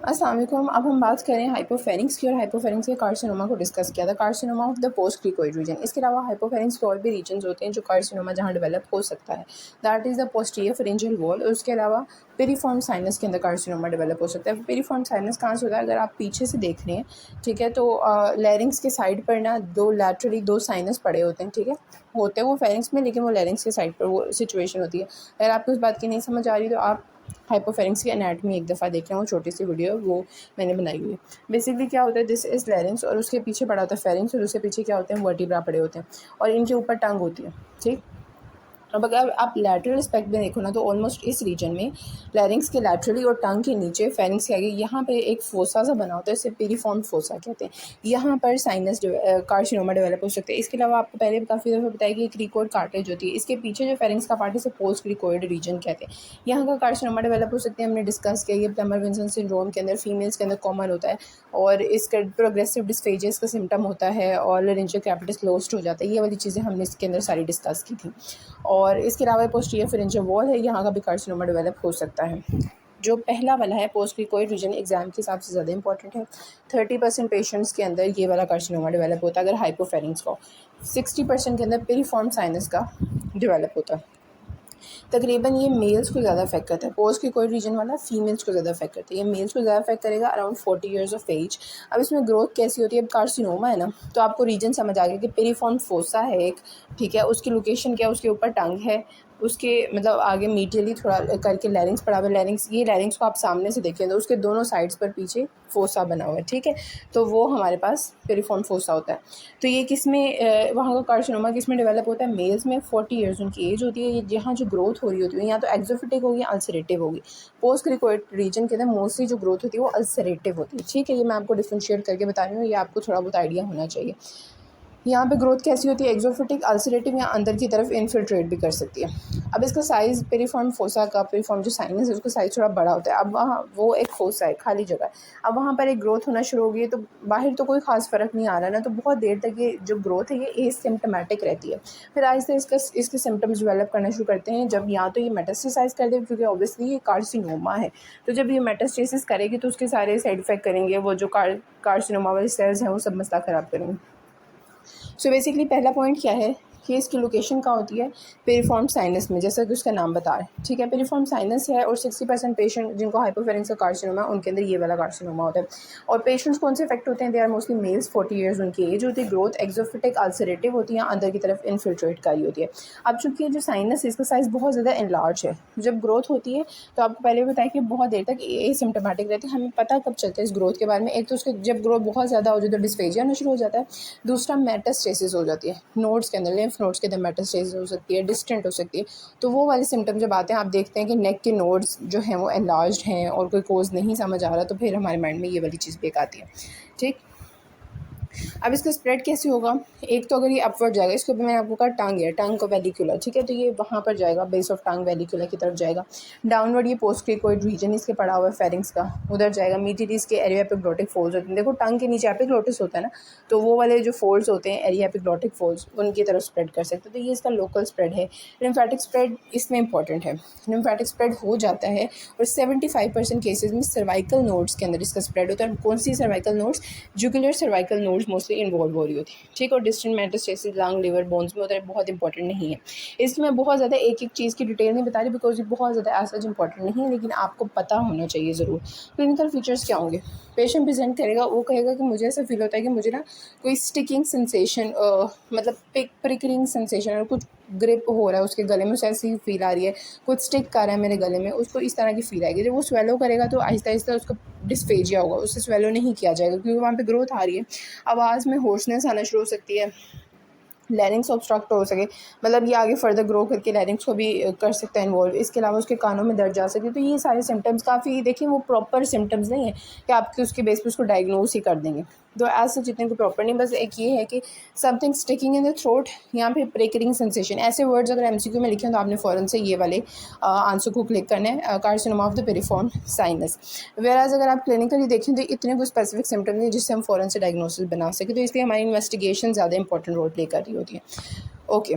अस्सलाम वालेकुम। अब हम बात करें हाइपोफेरिंक्स की, और हाइपोफेरिंक्स के कार्सिनोमा को डिस्कस किया था, carcinoma of the post cricoid region. इसके अलावा हाइपोफेरिंक्स के और भी रीजन्स होते हैं जो कार्सिनोमा जहाँ डेवलप हो सकता है, that is the posterior pharyngeal wall. और उसके अलावा पेरिफॉर्म साइनस के अंदर कार्सिनोमा डेवलप हो सकता है। पेरिफॉर्म साइनस कहाँ से होता है, अगर आप पीछे से देख रहे हैं, ठीक है, तो लैरिंग्स के साइड पर ना दो साइनस पड़े होते हैं, ठीक है, होते हैं वो फेरिंग्स में, लेकिन वो लैरिंग्स के साइड पर वो सिचुएशन होती है। अगर आपको उस बात की नहीं समझ आ रही तो आप हाइपोफेरिंक्स की एनाटमी एक दफ़ा देख रहे हो, छोटी सी वीडियो वो मैंने बनाई हुई है। बेसिकली क्या होता है, दिस इज़ लैरिंग्स, और उसके पीछे पड़ा होता है फेरिंग्स, और उसके पीछे क्या होते हैं, वर्टिब्रा पड़े होते हैं, और इनके ऊपर टंग होती है, ठीक। अब अगर आप लैटरल एस्पेक्ट में देखो ना, तो ऑलमोस्ट इस रीजन में लैरिंग्स के लैटरली और टंग के नीचे फेरिंग्स के आगे यहाँ पे एक फोसा सा बना होता है, इसे पेरिफॉर्म फोसा कहते हैं। यहाँ पर साइनस कार्सिनोमा डेवलप हो सकते हैं। इसके अलावा आपको पहले भी काफ़ी दफ़ा बताया कि क्रिकोइड कार्टेज होती है, इसके पीछे जो फेरिंग्स का पार्ट है इसे पोस्ट क्रिकोइड रीजन कहते हैं। यहाँ का कार्सिनोमा डेवलप हो सकते हैं, हमने डिस्कस किया। ये प्लमर विंसन सिंड्रोम के अंदर फीमेल्स के अंदर कॉमन होता है, और इसका प्रोग्रेसिव डिस्फेजियस का सिम्टम होता है, और लेरिंजियल कैपिटस क्लोज्ड हो जाता है। ये वाली चीज़ें हमने इसके अंदर सारी डिस्कस की थी। और इसके अलावा पोस्टीरियर फेरिंजियल वॉल है, यहाँ का भी कार्सिनोमा डेवलप हो सकता है। जो पहला वाला है पोस्ट क्रिकोइड रीजन, एग्जाम के हिसाब से ज़्यादा इंपॉर्टेंट है। 30% पेशेंट्स के अंदर ये वाला कार्सिनोमा डेवलप होता है अगर हाइपोफेरिंग्स का। 60% के अंदर पेरिफॉर्म साइनस का डेवलप होता है। तकरीबन ये मेल्स को ज़्यादा अफेक्ट करता है, पोस्ट क्रिकोइड रीजन वाला फीमेल्स को ज़्यादा अफेक्ट करता है। ये मेल्स को ज़्यादा अफेक्ट करेगा अराउंड 40 ईयर्स ऑफ एज। अब इसमें ग्रोथ कैसी होती है, अब कार्सिनोमा है ना, तो आपको रीजन समझ आ गया कि पेरिफॉर्म फोसा है एक, ठीक है, उसकी लोकेशन क्या है, उसके ऊपर टंग है, उसके मतलब आगे मीडियली थोड़ा करके लैरिंग्स पड़ा हुआ है। लैरिंग्स, ये लैरिंग्स को आप सामने से देखें तो उसके दोनों साइड्स पर पीछे फोसा बना हुआ है, ठीक है, तो वो हमारे पास पेरिफॉर्म फोसा होता है। तो ये किस में वहाँ का कार्सिनोमा किस में डेवलप होता है, मेल्स में। 40 ईयर्स उनकी एज होती है। ये यहाँ जो ग्रोथ हो रही होती है या तो एक्सोफिटिक होगी या अल्सरेटिव होगी। पोस्ट क्रिकोइड रीजन के अंदर मोस्टली जो ग्रोथ होती है वो अल्सरेटिव होती है, ठीक है। ये मैं आपको डिफ्रेंशिएट करके बता रही हूँ, ये आपको थोड़ा बहुत आइडिया होना चाहिए। यहाँ पे ग्रोथ कैसी होती है, एक्सोफिटिक, अल्सरेटिव, या अंदर की तरफ इन्फिल्ट्रेट भी कर सकती है। अब इसका साइज़, पेरिफॉर्म फोसा का पेरिफॉर्म जो साइनस है उसका साइज़ थोड़ा बड़ा होता है। अब वहाँ वो एक फोसा है, खाली जगह है, अब वहाँ पर एक ग्रोथ होना शुरू हो गई है, तो बाहर तो कोई ख़ास फ़र्क नहीं आ रहा ना, तो बहुत देर तक ये जो ग्रोथ है ये एसिम्प्टोमेटिक रहती है। फिर आहिस्ता इसके सिम्टम्स डेवलप करना शुरू करते हैं, जब या तो ये मेटास्टेसाइज़ कर दे, क्योंकि ऑब्वियसली ये कार्सिनोमा है, तो जब ये मेटास्टेसिस करेगी तो उसके सारे साइड इफ़ेक्ट करेंगे, वो जो कार्सिनोमा वाले सेल्स हैं वो सब मसला ख़राब करेंगे। सो बेसिकली पहला पॉइंट क्या है कि इसकी लोकेशन कहाँ होती है, पेरिफॉर्म साइनस में, जैसा कि उसका नाम बता रहा है, ठीक है। पेरिफॉर्म साइनस है, और 60% पेशेंट जिनको हाइपोफेरिंक्स का कार्सिनोमा है उनके अंदर ये वाला कार्सिनोमा होता है। और पेशेंट्स कौन से इफेक्ट होते हैं, they are mostly males, 40 years उनकी एज होती है। ग्रोथ एक्सोफिटिक अल्सरेटिव होती है, अंदर की तरफ इन्फिल्ट्रेट करी होती है। अब चूंकि जो साइनस है इसका साइज़ बहुत ज़्यादा एनलार्ज है, जब ग्रोथ होती है तो आपको पहले भी बताया कि बहुत देर तक एसिम्प्टोमेटिक रहती है। हमें पता कब चलता है इस ग्रोथ के बारे में, एक तो उसके जब ग्रोथ बहुत ज़्यादा हो जाए तो डिस्फेजिया होना शुरू हो जाता है, दूसरा मेटास्टेसिस हो जाती है, नोड्स के अंदर, लिम्फ नोड्स के अंदर मेटास्टेसिस हो सकती है, डिस्टेंट हो सकती है। तो वो वाले सिम्टम जब आते हैं, आप देखते हैं कि नेक के नोड्स जो हैं वो एनलार्ज्ड हैं और कोई कोज नहीं समझ आ रहा, तो फिर हमारे माइंड में ये वाली चीज़ भी एक आती है, ठीक। अब इसका स्प्रेड कैसे होगा, एक तो अगर ये अपवर्ड जाएगा, इसके ऊपर मैंने आपको कहा टंग है, टंग को वेलिकुलर, ठीक है, तो ये वहाँ पर जाएगा, बेस ऑफ टंग वेलिकुलर की तरफ जाएगा। डाउनवर्ड ये पोस्ट क्रिकोइड रीजन इसके पड़ा हुआ है फेरिंग्स का, उधर जाएगा। मीडियली इसके एरिया एपिग्लोटिक फोल्ड्स होते हैं, देखो टंग के नीचे एपिग्लोटिस होता है ना, तो वो वाले जो फोल्ड्स होते हैं एरिया एपिग्लोटिक फोल्ड्स, उनकी तरफ स्प्रेड कर सकते हैं। तो ये इसका लोकल स्प्रेड है। लिम्फेटिक स्प्रेड इसमें इंपॉर्टेंट है, लिम्फेटिक स्प्रेड हो जाता है, और 75% केसेज में सर्वाइकल नोड्स के अंदर इसका स्प्रेड होता है। कौन सी cervical nodes, jugular cervical nodes mostly involve हो रही होती है, ठीक। और distant metastasis lung, liver, bones में होता है, बहुत इंपॉर्टेंट नहीं है। इसलिए मैं बहुत ज़्यादा एक एक चीज़ की डिटेल नहीं बता रही, बिकॉज ये बहुत ज़्यादा ऐसा इंपॉर्टेंट नहीं है, लेकिन आपको पता होना चाहिए ज़रूर। क्लिनिकल फीचर्स क्या होंगे, पेशेंट प्रेजेंट करेगा, वो कहेगा कि मुझे ऐसा फील होता है कि मुझे ना कोई स्टिकिंग सेंसेशन, मतलब प्रिकलिंग सेंसेशन, और कुछ ग्रिप हो रहा है उसके गले में, उसे ऐसी फील आ रही है, कुछ स्टिक कर रहा है मेरे गले में, उसको इस तरह की फील आएगी। जब वो स्वेलो करेगा तो आहिस्ता आहिस्ता उसका डिस्फेजिया होगा, उससे स्वेलो नहीं किया जाएगा क्योंकि वहाँ पे ग्रोथ आ रही है। आवाज़ में होर्सनेस आना शुरू हो सकती है, लैरिंग्स ऑब्स्ट्रक्ट हो सके, मतलब ये आगे फर्दर ग्रो करके लैरिंग्स को भी कर सकता है इन्वॉल्व। इसके अलावा उसके कानों में दर्द जा सकती है। तो ये सारे सिम्टम्स काफ़ी, देखिए वो प्रॉपर सिम्टम्स नहीं है कि आपके उसके बेस पे उसको डायग्नोस ही कर देंगे, तो एज सच इतने को प्रॉपर नहीं। बस एक ये है कि something sticking in the throat, यहाँ पे प्रेकरिंग सेंसेशन, ऐसे वर्ड्स अगर एमसीक्यू में लिखे हैं तो आपने फ़ौरन से ये वाले आंसर को क्लिक करना है, carcinoma of the piriform sinus. वेराज अगर आप क्लिनिकली देखें तो इतने कोई स्पेसिफिक सिम्टम नहीं जिससे हम फ़ौरन से डायग्नोसिस बना सकें, तो इसलिए हमारी इन्वेस्टिगेशन ज़्यादा इंपॉर्टेंट रोल प्ले कर रही होती है। ओके,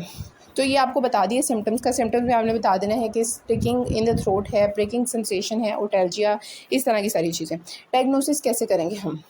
तो ये आपको बता दिए सिम्टम्स का। सिम्टम्स में आपने बता देना है कि प्रिकिंग इन द थ्रोट है, प्रिकिंग सेंसेशन है, ओटैल्जिया, इस तरह की सारी चीज़ें। डायग्नोसिस कैसे करेंगे हम?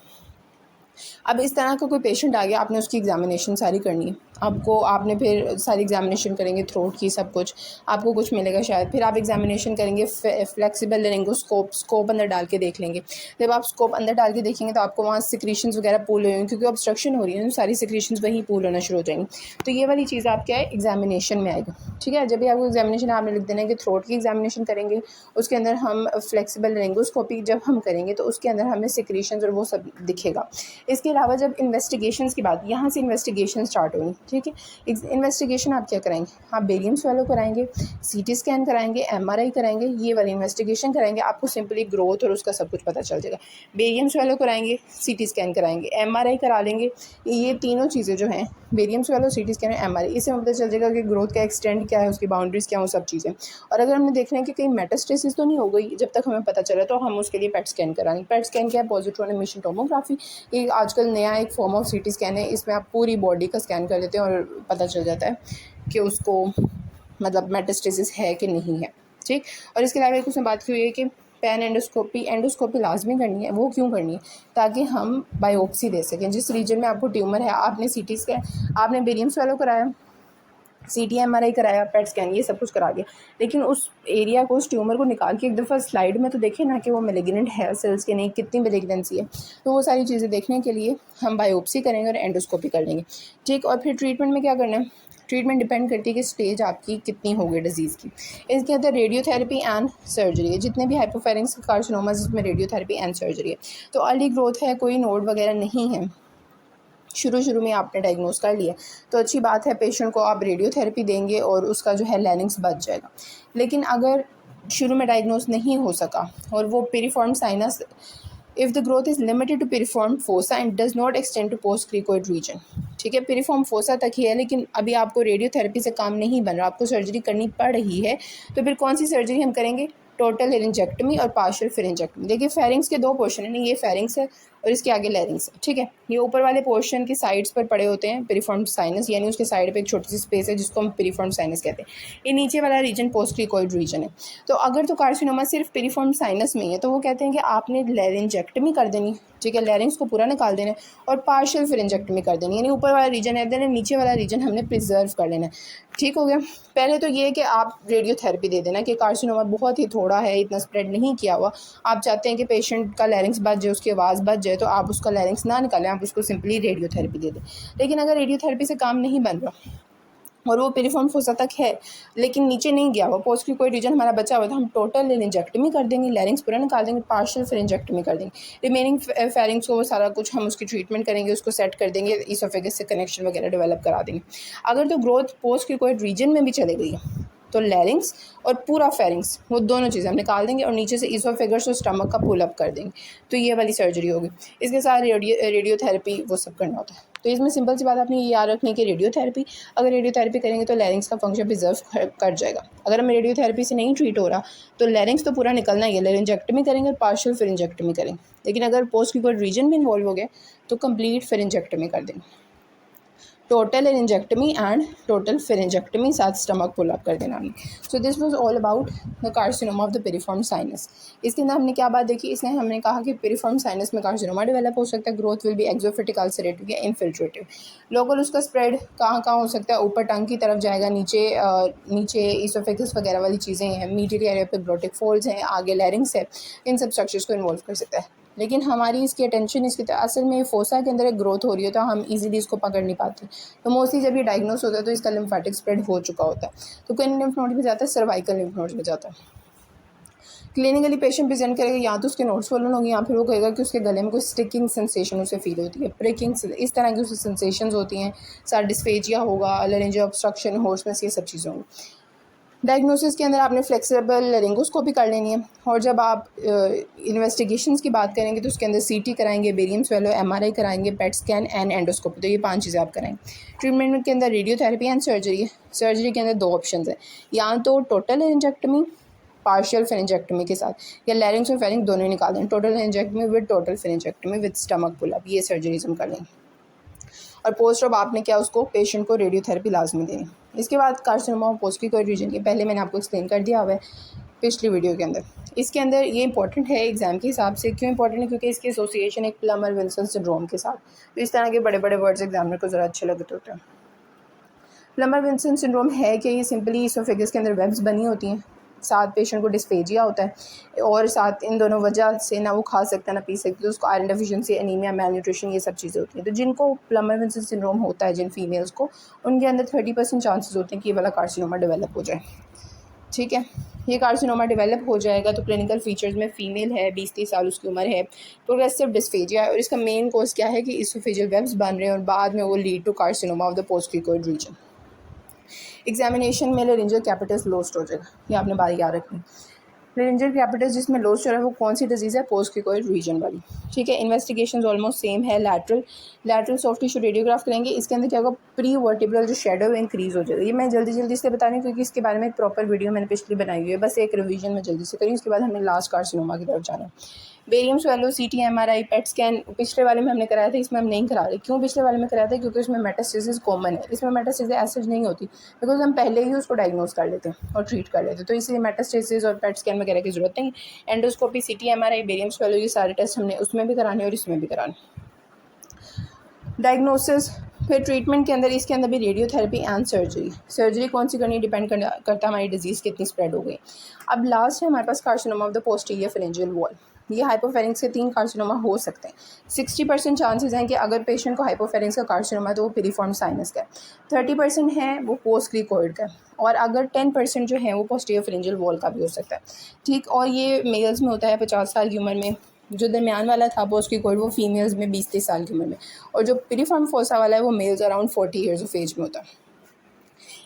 अब इस तरह का कोई पेशेंट आ गया, आपने उसकी एग्जामिनेशन सारी करनी है। आपने फिर सारी एग्जामिनेशन करेंगे थ्रोट की, सब कुछ आपको कुछ मिलेगा शायद। फिर आप एग्जामिनेशन करेंगे, फ्लेक्सिबल लेरिंगोस्कोप स्कोप अंदर डाल के देख लेंगे। जब आप स्कोप अंदर डाल के देखेंगे तो आपको वहाँ सिक्रीशंस वगैरह पूल होंगे, क्योंकि ऑब्स्ट्रक्शन हो रही है तो सारी सिक्रीशंस वहीं पूल होना शुरू हो जाएंगी। तो ये वाली चीज़ आप क्या है, एग्जामिनेशन में आएगा। ठीक है, जब भी आपको एग्जामिनेशन आपने लिख देना है कि थ्रोट की एग्जामिनेशन करेंगे, उसके अंदर हम फ्लेक्सिबल लेरिंगोस्कोपी जब हम करेंगे तो उसके अंदर हमें सिक्रीशंस और वो सब दिखेगा। इसके अलावा जब इन्वेस्टिगेशंस की बात, यहाँ से इन्वेस्टिगेशन स्टार्ट होगी। ठीक है, इन्वेस्टिगेशन आप क्या कराएंगे? आप बेरियम स्वेलो कराएंगे, सीटी स्कैन कराएंगे, एमआरआई कराएंगे, ये वाली इन्वेस्टिगेशन कराएंगे। आपको सिंपली ग्रोथ और उसका सब कुछ पता चल जाएगा। बेरियम स्वेलो कराएंगे, सीटी स्कैन कराएंगे, एमआरआई करा लेंगे। ये तीनों चीज़ें जो हैं, barium swallow, CT scan, MRI, इससे हमें पता चल जाएगा कि ग्रोथ का एक्सटेंड क्या है, उसकी बाउंड्रीज क्या है, वो सब चीज़ें। और अगर हमने देखना है कि कहीं मेटास्टेसिस तो नहीं हो गई, जब तक हमें पता चला, तो हम उसके लिए पेट स्कैन कराएंगे। पेट स्कैन क्या है? Positron emission tomography. ये आजकल नया एक फॉर्म ऑफ सीटी स्कैन है। इसमें आप पूरी बॉडी का स्कैन कर लेते हैं और पता चल जाता है कि उसको मतलब मेटास्टेसिस है कि नहीं है। ठीक, और इसके अलावा एक उसमें बात की हुई है कि पैन एंडोस्कोपी लाजमी करनी है। वो क्यों करनी है? ताकि हम बायोप्सी दे सकें। जिस रीजन में आपको ट्यूमर है, आपने सीटी स्कैन, आपने बेरियम स्वेलो कराया, सीटी एमआरआई कराया, पेट स्कैन, ये सब कुछ करा दिया, लेकिन उस एरिया को, उस ट्यूमर को निकाल के एक दफ़ा स्लाइड में तो देखें ना कि वो मेलिग्नेंट है सेल्स के नहीं, कितनी मेलिग्नेंसी है। तो वो सारी चीज़ें देखने के लिए हम बायोप्सी करेंगे और एंडोस्कोपी कर लेंगे। ठीक, और फिर ट्रीटमेंट में क्या करना है? ट्रीटमेंट डिपेंड करती है कि स्टेज आपकी कितनी हो गई डिजीज़ की। इसके अंदर रेडियोथेरेपी एंड सर्जरी है। जितने भी हाइपोफेरिंक्स कार्सिनोमास, इसमें रेडियोथेरेपी एंड सर्जरी है। तो अर्ली ग्रोथ है, कोई नोड वगैरह नहीं है, शुरू में आपने डायग्नोस कर लिया, तो अच्छी बात है। पेशेंट को आप रेडियोथेरेपी देंगे और उसका जो है लैरिंक्स बच जाएगा। लेकिन अगर शुरू में डायग्नोस नहीं हो सका और वो piriform sinus, if the growth is limited to piriform fossa and does not extend to post cricoid region, ठीक है, पेरिफॉर्म फोसा तक ही है, लेकिन अभी आपको रेडियोथेरेपी से काम नहीं बन रहा, आपको सर्जरी करनी पड़ रही है, तो फिर कौन सी सर्जरी हम करेंगे? टोटल लेरिंजेक्टमी और पार्शियल फेरिंजेक्टमी। देखिए, फेरिंग्स के दो पोर्शन है ना, ये फेरिंग्स है और इसके आगे लैरिंग्स है। ठीक है, ये ऊपर वाले पोर्शन की साइड्स पर पड़े होते हैं पेरिफॉर्म साइनस, यानी उसके साइड पे एक छोटी सी स्पेस है जिसको हम पेरिफॉर्म साइनस कहते हैं। ये नीचे वाला रीजन पोस्ट क्रिकोइड रीजन है। तो अगर तो कार्सिनोमा सिर्फ पेरिफॉर्म साइनस में है तो वो कहते हैं कि आपने लेरिंजेक्टमी कर देनी। ठीक है, लैरिंग्स को पूरा निकाल देना है और पार्शियल फेरिंजेक्टमी कर देनी, यानी ऊपर वाला रीजन है देना, नीचे वाला रीजन हमने प्रिजर्व कर लेना है। ठीक हो गया। पहले तो ये है कि आप रेडियोथेरेपी दे देना कि कार्सिनोमा बहुत ही थोड़ा है, इतना स्प्रेड नहीं किया हुआ, आप चाहते हैं कि पेशेंट का लैरिंग्स बच जाए, उसकी आवाज़ बच जाए, तो आप उसका लैरिंग्स ना निकालें, आप उसको सिंपली रेडियोथेरेपी दे दें। लेकिन अगर रेडियोथेरेपी से काम नहीं बन रहा और वो पेरिफॉर्म फोसा तक है लेकिन नीचे नहीं गया हुआ, पोस्ट की कोई रीजन हमारा बचा हुआ, तो हम टोटल लेरिंजेक्टमी कर देंगे, लैरिंग्स पूरा निकाल देंगे, पार्शियल फेरिंजेक्टमी कर देंगे। रिमेनिंग फेरिंग्स को वो सारा कुछ हम उसकी ट्रीटमेंट करेंगे, उसको सेट कर देंगे, इसोफेगस से कनेक्शन वगैरह डेवलप करा देंगे। अगर तो ग्रोथ पोस्ट की कोई रीजन में भी चली गई है तो लैरिंग्स और पूरा फेरिंग्स, वो दोनों चीज़ें हम निकाल देंगे और नीचे से इसोफेगस और स्टमक का पुल अप कर देंगे। तो ये वाली सर्जरी होगी। इसके साथ रेडियोथेरेपी वो सब करना होता है। तो इसमें सिंपल सी बात आपने ये याद रखनी है कि रेडियोथेरेपी, अगर रेडियोथेरेपी करेंगे तो लैरिंग्स का फंक्शन प्रिजर्व कर जाएगा। अगर हमें रेडियोथेरेपी से नहीं ट्रीट हो रहा तो लैरिंग्स तो पूरा निकलना ही है, लेरिंजेक्टमी करेंगे और पार्शियल फेरिंजेक्टमी करेंगे। लेकिन अगर पोस्ट की कोई रीजन में इन्वॉल्व हो गया तो कंप्लीट फेरिंजेक्टमी कर देंगे, total laryngectomy and total pharyngectomy, साथ स्टमक पुल अप कर देना। So this was all about the carcinoma of the piriform sinus. इसके अंदर हमने क्या बात देखी? इसमें हमने कहा कि पेरिफॉर्म साइनस में कार्सिनोमा डेवलप हो सकता है, ग्रोथ विल बी एक्सोफिटिक, अल्सरेटिव या इन्फिल्ट्रेटिव। लोकल उसका स्प्रेड कहाँ हो सकता है? ऊपर टंग की तरफ जाएगा, नीचे इसोफेगस वगैरह वाली चीज़ें हैं, मीडियल एरिया पे ग्लोटिक फोल्ड्स हैं, आगे लैरिंग्स है, इन सब स्ट्रक्चर्स को इन्वॉल्व कर सकता है। लेकिन हमारी इसकी अटेंशन इसकी असल में फोसा के अंदर एक ग्रोथ हो रही है तो हम इजीली इसको पकड़ नहीं पाते। तो मोस्टली जब ये डायग्नोस होता है तो इसका लिम्फेटिक स्प्रेड हो चुका होता है, तो किन लिम्फ नोड में जाता है? सर्वाइकल लिम्फ नोड में जाता है। क्लिनिकली पेशेंट प्रेजेंट करेगा, या तो उसके नोड्स स्वोलन होंगे या फिर वो कहेगा कि उसके गले में कोई स्टिकिंग सेंसेशन उसे फील होती है, प्रिकिंग, इस तरह की उसे सेंसेशंस होती हैं, साथ डिस्फेजिया होगा, लेरिंजियल ऑब्स्ट्रक्शन, होर्सनेस, ये सब चीज़ें होंगी। डायग्नोसिस के अंदर आपने फ्लेक्सिबल लेरिंगोस्कोपी कर लेनी है, और जब आप इन्वेस्टिगेशंस की बात करेंगे तो उसके अंदर सीटी कराएंगे, बेरियम स्वेलो, एमआरआई कराएंगे, पेट स्कैन एंड एंडोस्कोपी। तो ये 5 चीज़ें आप कराएंगे। ट्रीटमेंट के अंदर रेडियोथेरेपी एंड सर्जरी है। सर्जरी के अंदर 2 ऑप्शन है, या तो टोटल लेरिंजेक्टमी पार्शियल फेरिंजेक्टमी के साथ, या लैरिंग्स और फेरिंग दोनों ही निकाल दें। Total laryngectomy with total pharyngectomy with stomach pull up, ये सर्जरीज हम कर लेंगे। और पोस्ट ऑप आपने क्या उसको पेशेंट को रेडियोथेरेपी लाजमी देनी। इसके बाद carcinoma of post cricoid region की पहले मैंने आपको एक्सप्लेन कर दिया हुआ है पिछली वीडियो के अंदर। इसके अंदर ये इंपॉर्टेंट है एग्जाम के हिसाब से। क्यों इंपॉर्टेंट है? क्योंकि इसकी एसोसिएशन एक प्लमर विल्सन सिंड्रोम के साथ। तो इस तरह के बड़े बड़े वर्ड्स एग्जामिनर को ज़रा अच्छे लगते होते हैं। प्लमर विल्सन सिंड्रोम है कि ये सिंपली इसोफेगस के अंदर वेब्स बनी होती हैं, साथ पेशेंट को डिस्फेजिया होता है और साथ इन दोनों वजह से ना वो खा सकता है ना पी सकता है, तो उसको iron deficiency, anaemia, mail nutrition, ये सब चीज़ें होती हैं। तो जिनको प्लमर विल्सन सिंड्रोम होता है, जिन फीमेल्स को, उनके अंदर 30% चांसेस होते हैं कि ये वाला कार्सिनोमा डेवलप हो जाए। ठीक है, ये कार्सिनोमा डेवलप हो जाएगा तो क्लिनिकल फीचर्स में फ़ीमेल है, 20-30 साल उसकी उम्र है, प्रोग्रेसिव डिस्फेजिया है और इसका मेन कॉज क्या है कि इसोफेजियल वेब्स बन रहे हैं और बाद में वो lead to carcinoma of the post cricoid region. Examination में लेरिंजियल कैपिटस लोस्ट हो जाएगा, ये आपने बात याद रखनी। लेरिंजियल कैपिटस जिसमें लोस्ट हो रहा है वो कौन सी डिजीज़ है? पोस्ट क्रिकोइड रीजन वाली। ठीक है, इन्वेस्टिगेशंस ऑलमोस्ट सेम है। लैटरल सॉफ्ट टिश्यू रेडियोग्राफ करेंगे। इसके अंदर क्या होगा? प्री वर्टिब्रल जो शेडो है इंक्रीज़ हो जाएगा। ये मैं जल्दी से बता रही हूँ क्योंकि इसके बारे में एक प्रॉपर वीडियो मैंने पिछली बनाई हुई है, बस एक रिवीजन में जल्दी से करी, उसके बाद हमें लास्ट कार्सिनोमा की तरफ जाना है। Barium swallow, CT, MRI, PET scan पिछले वाले में हमने कराया था, इसमें हम नहीं करा रहे। क्यों पिछले वाले में कराया था? क्योंकि उसमें मेटास्टेसिस कॉमन है, इसमें मेटास्टेसिस एसिड नहीं होती बिकॉज हम पहले ही उसको डायग्नोज कर लेते हैं और ट्रीट कर लेते हैं, तो इसलिए मेटास्टेसिस और पेट स्कैन वगैरह की जरूरत नहीं। Endoscopy, CT, MRI, barium swallow, ये सारे टेस्ट हमने उसमें भी कराने और इसमें भी कराने। डायग्नोसिस, फिर ट्रीटमेंट के अंदर इसके अंदर भी रेडियोथेरेपी एंड सर्जरी कौन सी करनी डिपेंड करता है हमारी डिजीज़ कितनी स्प्रेड हो गई। अब लास्ट है हमारे पास carcinoma of the posterior pharyngeal wall. ये हाइपोफेरिंक्स के 3 कार्सिनोमा हो सकते हैं। 60% चांसेस हैं कि अगर पेशेंट को हाइपोफेरिंक्स का कार्सिनोमा है तो वो पिरिफॉर्म साइनस का है, 30% है वो पोस्ट क्रिकोइड का, और अगर 10% जो है वो पोस्टीरियर फेरेंजियल वॉल का भी हो सकता है। ठीक, और ये मेल्स में होता है 50 साल की उम्र में। जो दरमियान वाला था पोस्ट क्रिकोइड वो फीमेल्स में 20-30 साल की उम्र में, और जो पिरिफॉर्म फोसा वाला है वो males around 40 years of age में होता है।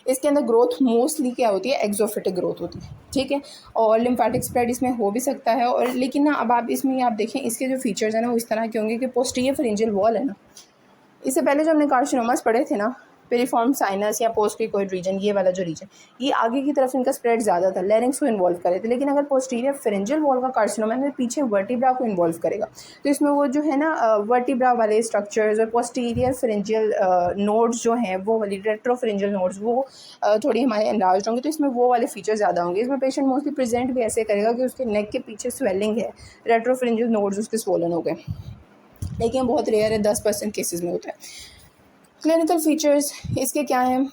इसके अंदर ग्रोथ मोस्टली क्या होती है? एक्सोफिटिक ग्रोथ होती है। ठीक है, और लिम्फेटिक स्प्रेड इसमें हो भी सकता है। और लेकिन ना अब आप इसमें आप देखें इसके जो फीचर्स हैं ना वो इस तरह के होंगे कि पोस्टीरियर फेरेंजियल वॉल है ना, इससे पहले जो हमने कार्सिनोमास पढ़े थे ना, पेरिफॉर्म साइनस या पोस्ट क्रिकोइड रीजन, ये वाला जो रीजन, ये आगे की तरफ इनका स्प्रेड ज़्यादा था, लैरिंक्स को इन्वॉल्व करे थे। लेकिन अगर पोस्टीरियर फेरेंजियल वॉल का कार्सिनोमा है तो पीछे वर्टिब्रा को इन्वॉल्व करेगा, तो इसमें वो जो है ना वर्टिब्रा वाले स्ट्रक्चर्स और पोस्टीरियर फेरेंजियल नोड्स जो हैं वो वाली रेट्रोफेरेंजियल नोड्स वो थोड़ी हमारे एनलार्ज होंगे, तो इसमें वो वाले फीचर ज़्यादा होंगे। इसमें पेशेंट मोस्टली प्रेजेंट भी ऐसे करेगा कि उसके नेक के पीछे स्वेलिंग है, रेट्रोफेरेंजियल नोड्स उसके स्वोलन हो गए, लेकिन बहुत रेयर है, 10% केसेस में होता है। क्लिनिकल फीचर्स इसके क्या हैं?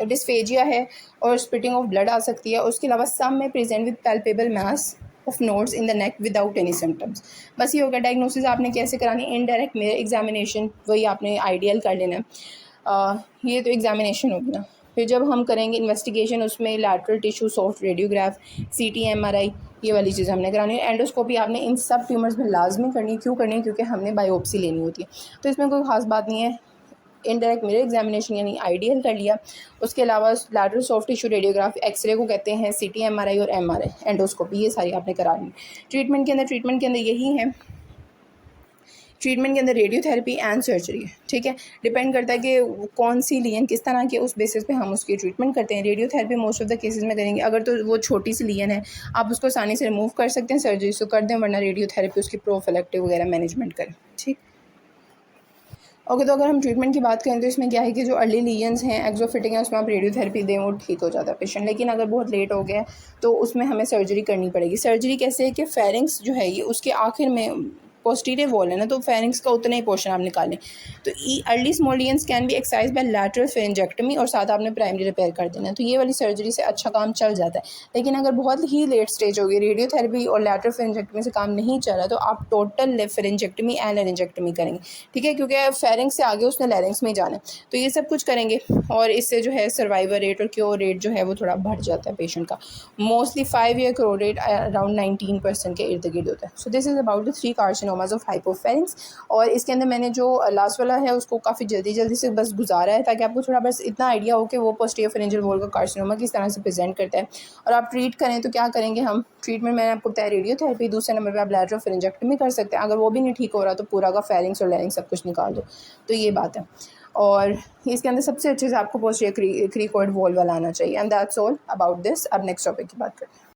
डिस्फेजिया है और स्पिटिंग ऑफ ब्लड आ सकती है। उसके अलावा सम में present with palpable mass of nodes in the neck without any symptoms. बस ये हो गया। डायग्नोसिस आपने कैसे करानी? इनडायरेक्ट मिरर एग्जामिनेशन, वही आपने आइडियल कर लेना है। ये तो एग्जामिनेशन होगी ना। फिर जब हम करेंगे इन्वेस्टिगेशन उसमें lateral tissue soft radiograph, CT, MRI, ये वाली चीज़ें हमने करानी है। एंडोस्कोपी आपने इन सब ट्यूमर्स में लाजमी करनी है। क्यों करनी है? क्योंकि हमने बायोप्सी लेनी होती है, तो इसमें कोई ख़ास बात नहीं है। इनडायरेक्ट मिरर एग्जामिनेशन यानी आइडियल कर लिया। उसके अलावा lateral soft tissue radiograph, x-ray को कहते हैं, CT, MRI और MRI, एंडोस्कोपी, ये सारी आपने करानी। ट्रीटमेंट के अंदर यही है। ट्रीटमेंट के अंदर रेडियोथेरेपी एंड सर्जरी है। ठीक है, डिपेंड करता है कि कौन सी लीजन किस तरह की, उस बेसिस पे हम उसकी ट्रीटमेंट करते हैं। Radiotherapy most of the cases में करेंगे। अगर तो वो छोटी सी लीजन है आप उसको आसानी से रिमूव कर सकते हैं, सर्जरी से कर दें, वरना रेडियोथेरेपी उसकी प्रोफिलेक्टिव वगैरह मैनेजमेंट करें। ठीक, ओके। तो अगर हम ट्रीटमेंट की बात करें तो इसमें क्या है कि जो अर्ली लीजन्स हैं, एक्सोफिटिक हैं, उसमें आप रेडियोथेरेपी दें वो ठीक हो जाता है पेशेंट। लेकिन अगर बहुत लेट हो गया तो उसमें हमें सर्जरी करनी पड़ेगी। सर्जरी कैसे है कि फेरिंक्स जो है ये उसके आखिर में पोस्टीरियर वॉल है ना, तो फेरिंक्स का उतना ही पोर्शन आप निकालें। तो early small lesions can be excised by lateral pharyngectomy और साथ आपने प्राइमरी रिपेयर कर देना है, तो ये वाली सर्जरी से अच्छा काम चल जाता है। लेकिन अगर बहुत ही लेट स्टेज हो गई, रेडियोथेरेपी और लैटरल फेरेंजेक्टमी से काम नहीं चला, तो आप टोटल फेरेंजेक्टमी एंड लैरिंजेक्टमी करेंगे। ठीक है, क्योंकि फेरिंक्स से आगे उसने लैरिंक्स में ही जाना है, तो ये सब कुछ करेंगे और इससे जो है सर्वाइवल रेट और क्योर रेट जो है वो थोड़ा बढ़ जाता है पेशेंट का। Mostly 5 year cure rate around 19% के इर्द गिर्द होता है। So this is about the 3 carcinomas of हाइपोफेरिंक्स। और इसके अंदर मैंने जो लास्ट वाला है उसको काफ़ी जल्दी से बस गुजारा है ताकि आपको थोड़ा बस इतना आइडिया हो कि वो पोस्टीरियर फेरेंजियल वॉल का कार्सिनोमा किस तरह से प्रेजेंट करता है। और आप ट्रीट करें तो क्या करेंगे हम? ट्रीटमेंट मैंने आपको बताया रेडियोथेरेपी, दूसरे नंबर पर आप लैटरल फेरेंजेक्टमी कर सकते हैं। अगर वो भी नहीं ठीक हो रहा तो पूरा का फेरिंक्स और लैरिंक्स सब कुछ निकाल दो, तो ये बात है। और इसके अंदर सबसे अच्छे से आपको पोस्टीरियर क्रिकोइड वॉल वाला आना चाहिए। And that's all about this. अब नेक्स्ट टॉपिक की बात करें।